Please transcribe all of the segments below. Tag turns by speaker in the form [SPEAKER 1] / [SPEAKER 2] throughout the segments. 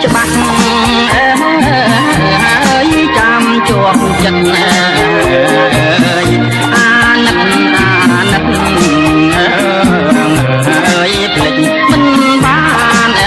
[SPEAKER 1] ច្បាស់ចាំជាប់ចិត្តអាណិតភ្លេចមិនបាន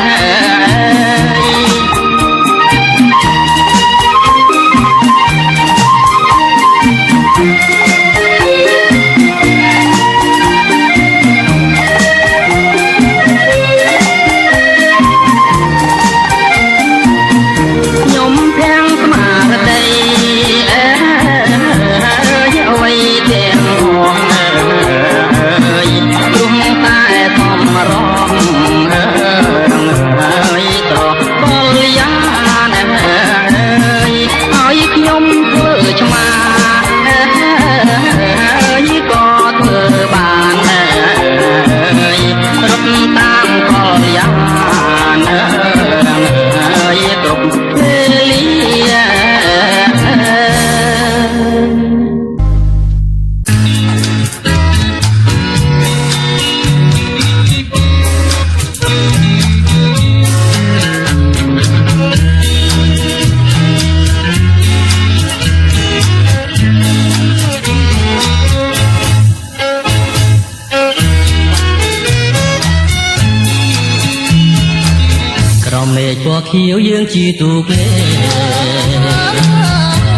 [SPEAKER 1] ពណ៌ខៀវយើងជាទូកលេ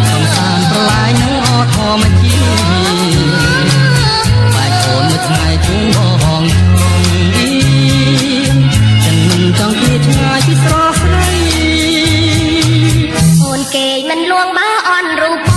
[SPEAKER 1] សំសានប្រឡាយនឹងអត់ធម្មជាតិបែកអូនមួយថ្ងៃជុំបងចឹងមិនចង់គេឆ្ងាយពីស្រស់ស្រី
[SPEAKER 2] អូនគេមិនលួងបើអន់រូប
[SPEAKER 1] ប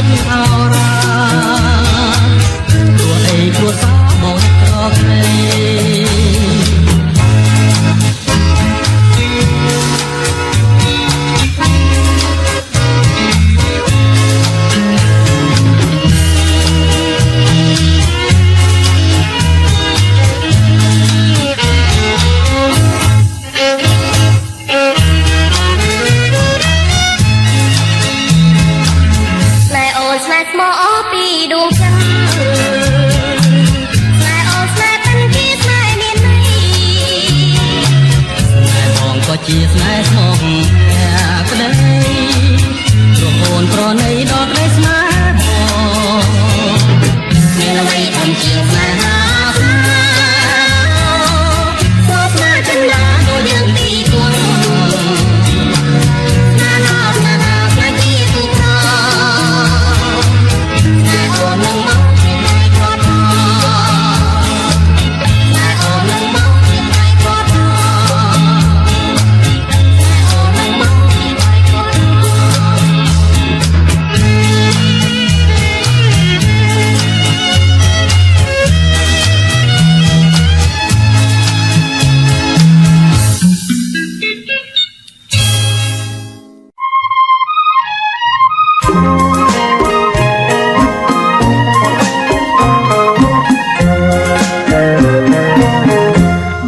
[SPEAKER 1] ចិត្តអរាព្រោះអីព្រោះសាបងត្រកគ្នា
[SPEAKER 2] ស្មោពីដួងចិត្តស្នេហ៍អូនស្នេហ៍ពិនជាស្នេហ៍មានន័យ
[SPEAKER 1] ស្នេហ៍បងក៏ជាស្នេហ៍ស្មោះក្ដីព្រោះអូនប្រណីដល់ក្ដីស្នេហ៍បងមានអ្វីបំជាស្នេហាស្នេហ៍សូស្នេហ៍ចិនឡាដូចយើងពីរខ្លួនស្នេហ៍ស្នេហ៍ស្នេហ៍ជាទីត្រង់អូននឹងមកជាថ្ងៃគាត់មកអូននឹងមកជាថ្ងៃគាត់មកអូននឹងមកជាថ្ងៃគាត់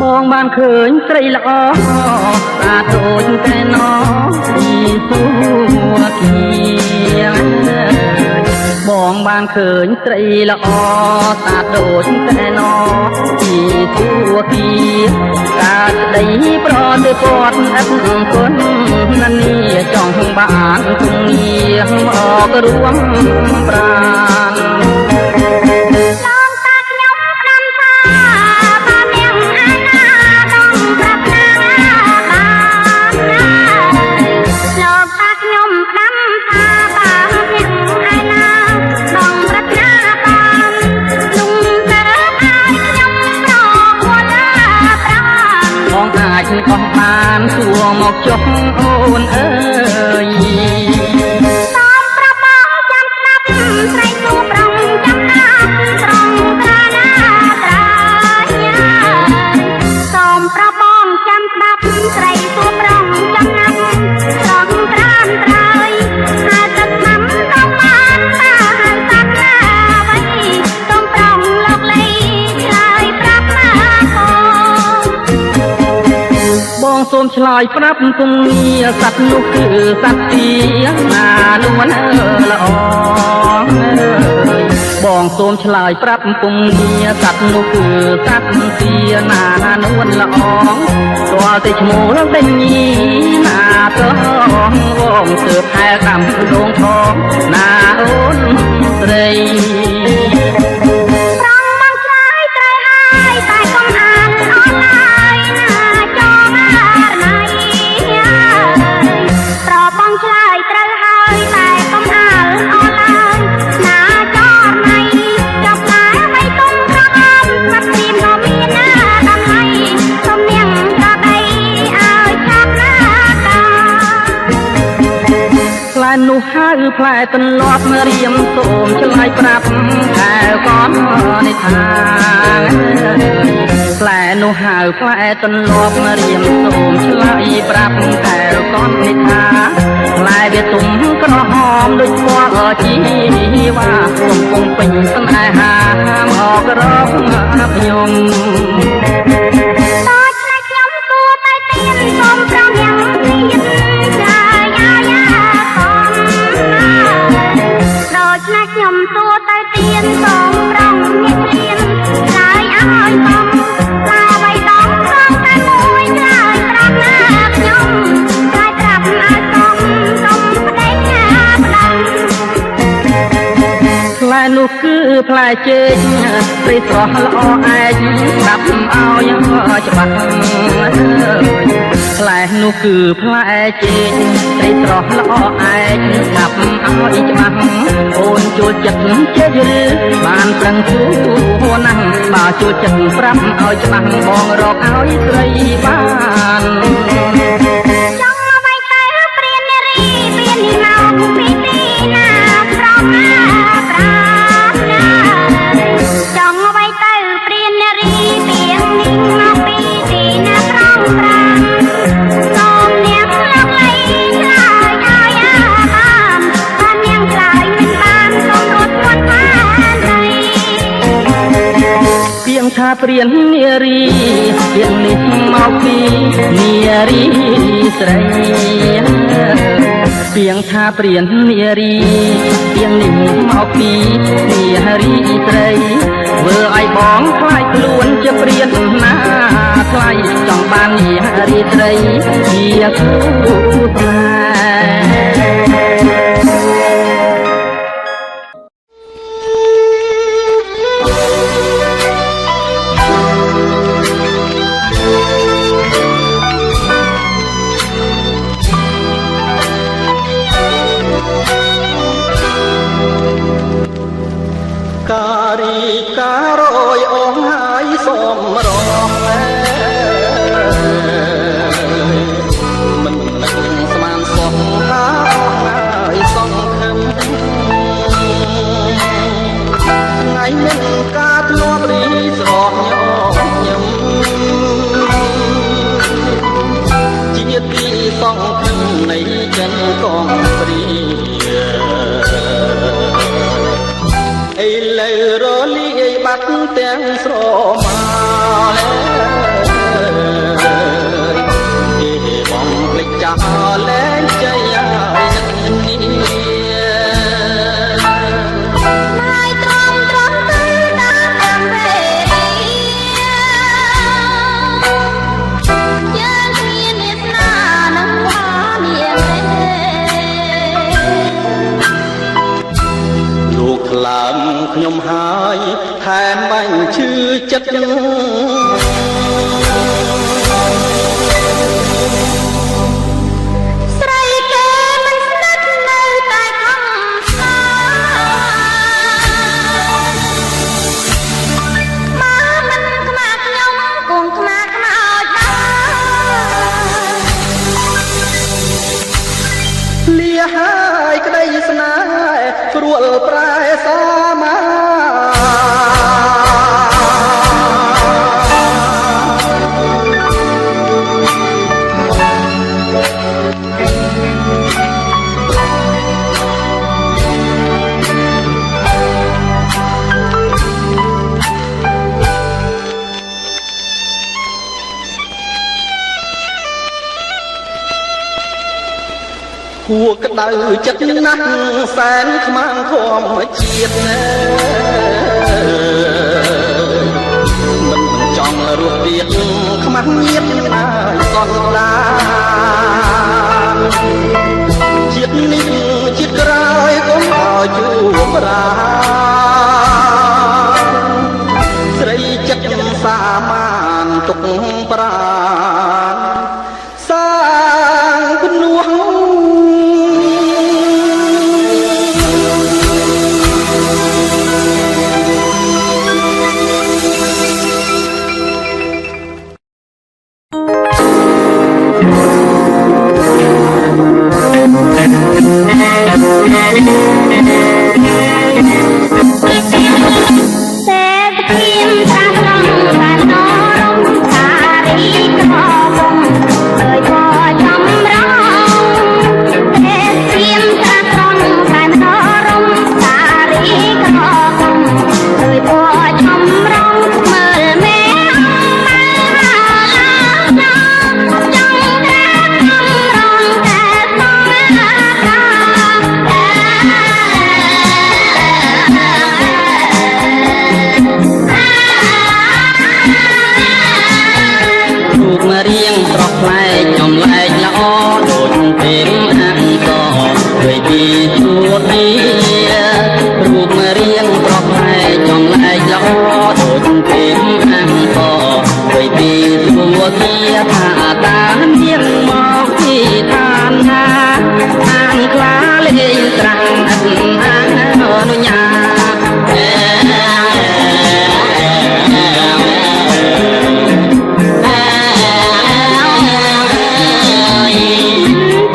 [SPEAKER 1] បងបានឃើញស្រីល្អស្អាតដូចតែណពីទូគីបងបានឃើញស្រីល្អស្អាតដូចតែណពីទូគីកើតស្ដីប្រទើគាត់អត់គុណណានីចង់បានគង់ងារអករួមប្រាណកោះបានសួរមកចុះអូនអើយសូមប្រាប់បងចាំស្ដាប់ស្រីគូប្រុងចាំណាត្រង់ត្រាណាត្រាញ៉ាសូមប្រាប់បងចាំស្ដាប់ស្រីគូប្រុងចាំណាត្រង់ត្រានត្រើយហើយទឹកឆ្នាំក៏បានបានសាប់ណាវិញសូមប្រងលោកលីឆ្លើយប្រាប់ណាបងសូមឆ្លើយប្រាប់គុំងារសត្វនោះគឺសត្វទាណានួនល្អបងសូមឆ្លើយប្រាប់គុំងារសត្វនោះគឺសត្វទាណានួនល្អទាល់តែឈ្មោះដេញញីណាត្រង់វងទើបហែកំដងថងណាអូនស្រីនោះហៅផ្លែទន្លាប់រៀមសូមឆ្លើយប្រាប់ខែកំនេះថាផ្លែនោះហៅផ្លែទន្លាប់រៀមសូមឆ្លើយប្រាប់ខែកំនេះថាផ្លែវាទុំក្រហមដូចពណ៌ជីវ៉ាកំពុងពេញស្នេហាហាមអករកខ្ញុំសូមប្រងយ៉ាងទៀតខ្ញុំសួរទៅទៀនសូមប្រងញាក់លៀនឆ្លើយឲ្យបងឡាបៃតងផងតែមួយឆ្លើយប្រាប់ណាខ្ញុំឆ្លើយប្រាប់ឲ្យសុំប្តេជ្ញាផ្ដាំផ្លែនោះគឺផ្លែចេកព្រៃស្រស់ល្អឯកស្ដាប់ឲ្យច្បាស់ផ្លែនោះគឺផ្លែចេកព្រៃស្រស់ល្អឯកស្ដាប់ឲ្យច្បាស់អូនចូលចិត្តចេកឬបានប្រឹងជួណាស់បើចូលចិត្តប្រាប់ឲ្យច្បាស់បងរកឲ្យស្រីបានចង់អ្វីទៅព្រាននារីព្រាននេះមកពីទីណាប្រមា
[SPEAKER 3] ព្រាននារីពាក្យនេះមកពីនារីស្រីពីងថាព្រាននារីពាក្យនេះមកពីនារីស្រីធ្វើឲ្យបងខ្លាចខ្លួនជាព្រានណាថ្លៃចង់បាននារីស្រីជាគូស្នេហ៍ការីការយអងហើយសូមរងមិននឹងស្មានសោះថាអងហើយសងខឹមថ្ងៃមានការធ្លាប់រីស្រស់ញញឹមជាទីសងខឹមនៃចិនកងព្រីឥឡូវរលាយបាត់ទាំងស្រមកគេបងភ្លេចចាស់លែងใจហើយនឹងនេះ
[SPEAKER 2] ហើយត្រង់ទៅតាមវេរីយើងមាននេស្នានឹងបាននាង
[SPEAKER 3] លោកខ្លាំងខ្ញុំហើយថែមបាញ់ឈឺចិត្ត
[SPEAKER 2] ស្រីគេមិនស្និទ្ធនៅតែខំស្នេហ៍មកមិនខ្មាស់ខ្ញុំគង់ខ្មាស់ខ្មោចដែរ
[SPEAKER 3] លាហើយក្តីស្នេហ៍ព្រួលប្រែសាមាហួក្តៅចិត្តណាស់សែនខ្មាំងធម្មជាតិមិនចង់រស់ទៀតខ្មាំងញាតណាយសន្តានជាតិនេះជាតិក្រោយកុំឲ្យជួបរាស្រីចិត្តសាមានទុកប្រាណសាងភ្នួង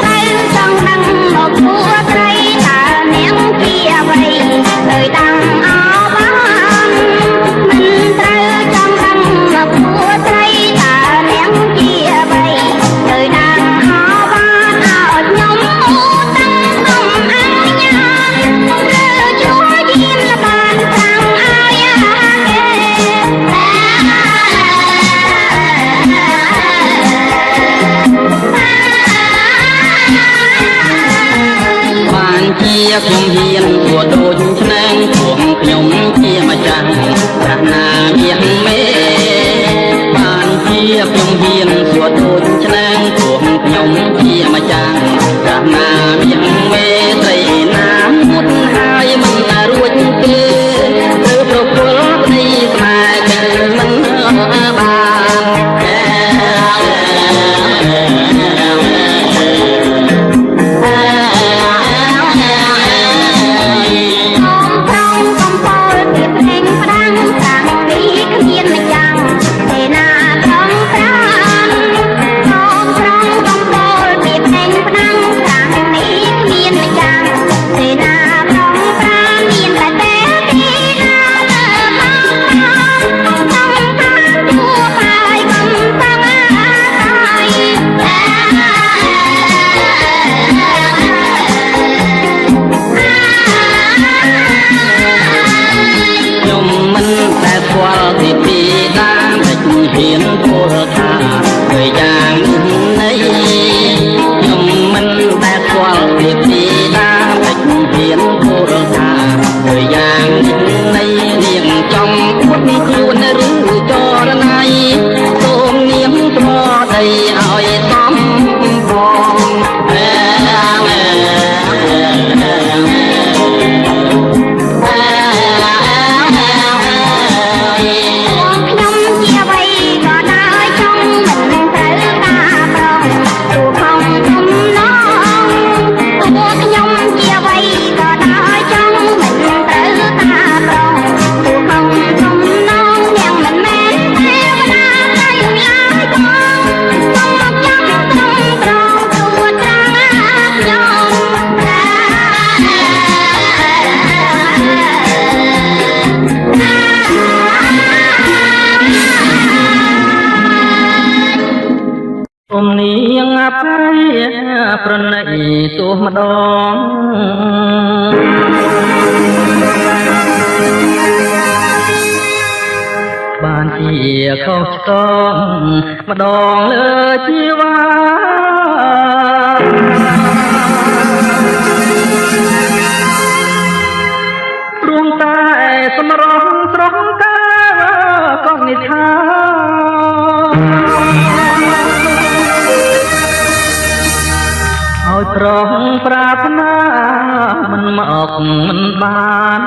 [SPEAKER 2] ត្រូវចង់ដឹងមកគួរត្រីតើនាង
[SPEAKER 3] ខ្ញុំហ៊ានសួរដូចឆ្នាំងពួកខ្ញុំជាម្ចាស់ប្រាថ្នាមានមេបានជាខ្ញុំហ៊ានសួរដូចឆ្នាំងពួកខ្ញុំជាម្ចាស់ប្រាថ្នាមានមេត្រីណាមុតហើយមិនរួចទេទៅប្រគល់ប្តីស្នេហ៍កិនមិនបានប្រណីទោះម្ដងបានជាខុសឆ្គងម្ដងលើជីវ៉ាព្រមតែសម្រងស្រស់កាក៏និថាឲ្យប្រងប្រាថ្នាមិនមកមិនបាន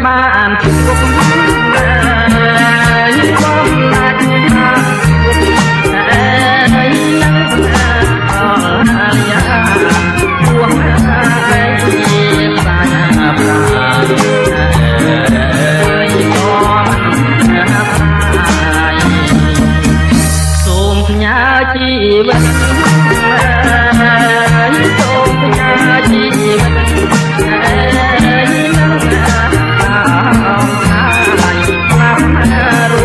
[SPEAKER 3] បានជួបសូមផ្ញើជីវិតសូមផ្ញើជីវិត
[SPEAKER 1] រ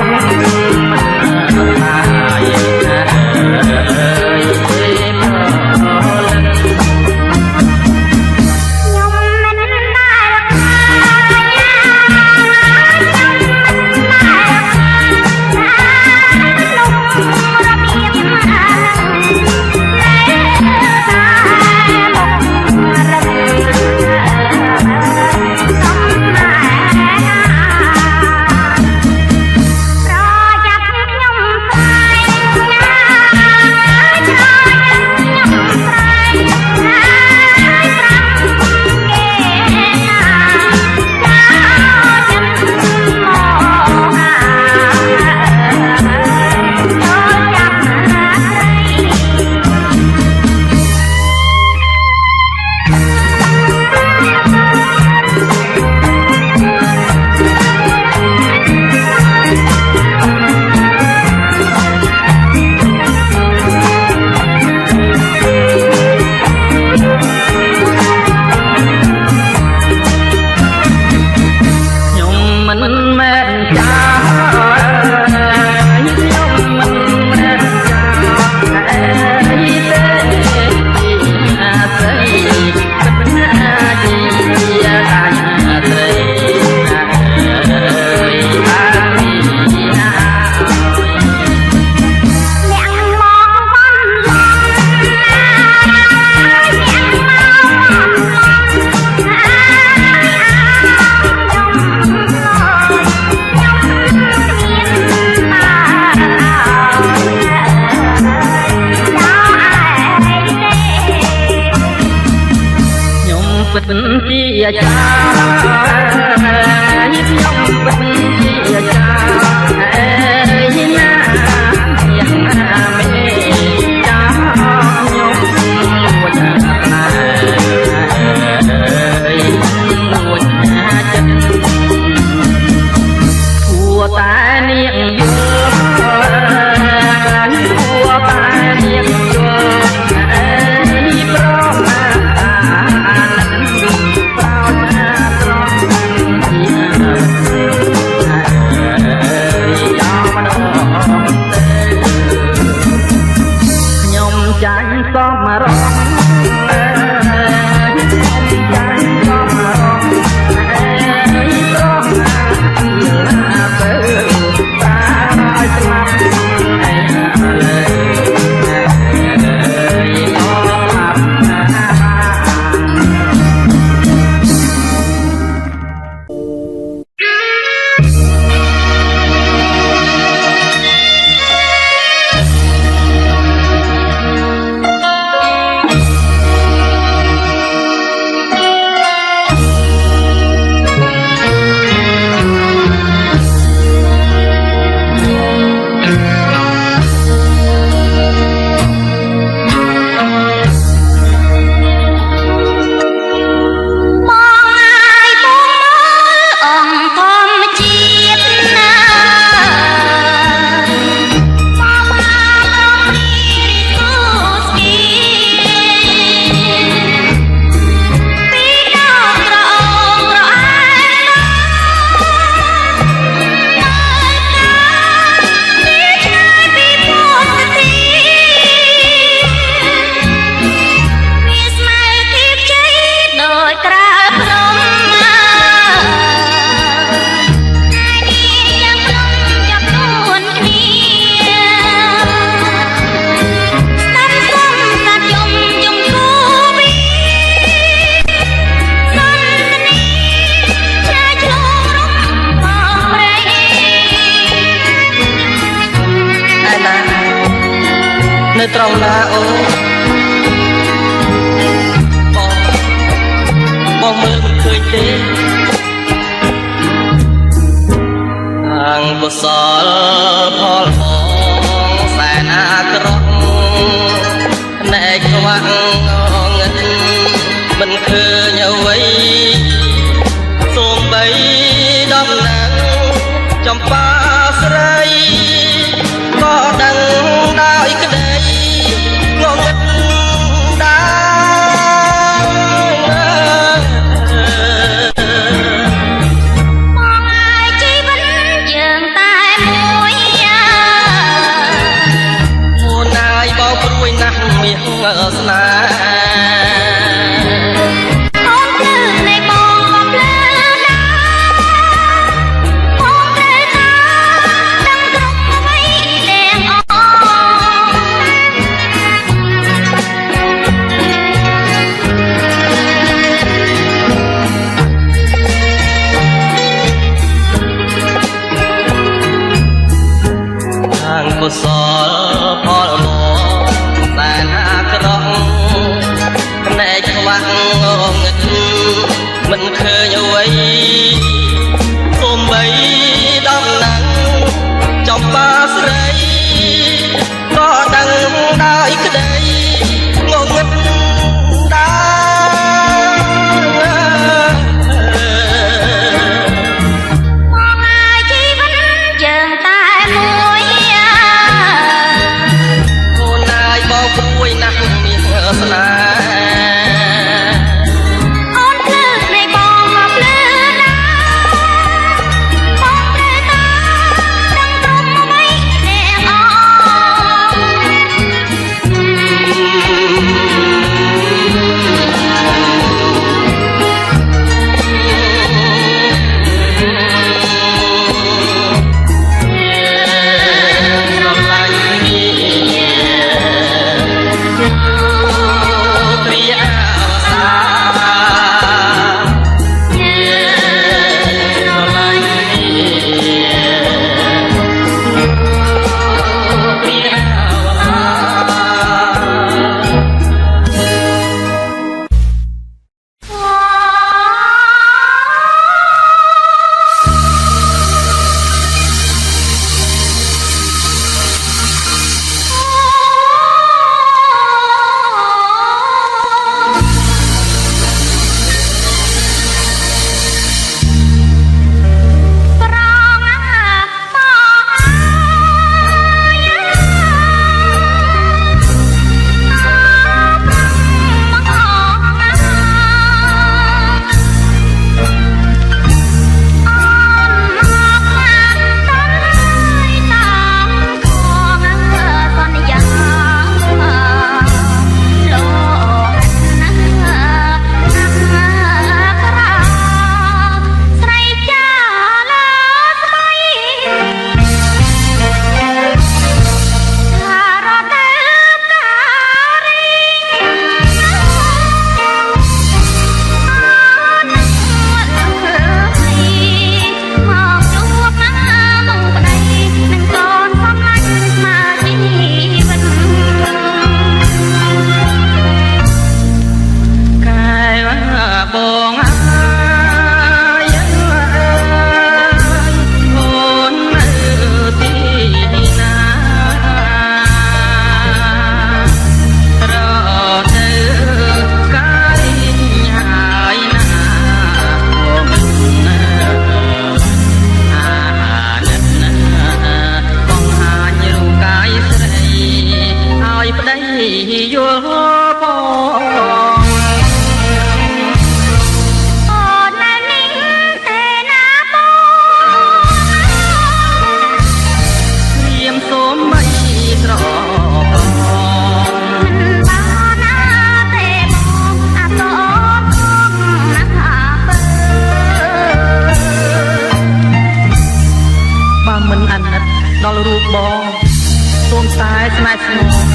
[SPEAKER 3] ចាខ្ញុំពិតជាចាអេណាយ៉ាងណាមេចាខ្ញុំមួយណាមួយចិត្តគួរតែនាងយល់គួរតែនាងយល់ប្រមាតាប្រោណាប្រងខ្ញុំចាញ់សមរងនៅត្រង់ណាអូបងមើលមិនឃើញទេអង្គកុសលផលបងសែនអាក្រក់ណែខ្វាក់ងឹតមិនឃើញអ្វីសូម្បីដំណឹងចំប៉ាស្រីក៏ដឹងដោយក្តីងងឹតដែរ
[SPEAKER 2] មកឲ្យជីវិតយើងតែមួយ
[SPEAKER 3] មួនណាយបោកព្រួយណាស់មានស្នេហ៍កុសលផលមកតែអាក្រក់ភ្នែកខ្វាក់ងងឹតមិនឃើញអ្វីសូម្បីដំណឹងចំប៉ាស្រីក៏ដឹងដោយក្តីងងឹតស្នេហ៍
[SPEAKER 2] អូនភ្លឺនៃបងក៏ភ្លឺណាបងត្រូវតាដឹងគ្រប់អ្វី
[SPEAKER 3] រូបបងសូមតែស្នេហ៍ស្នង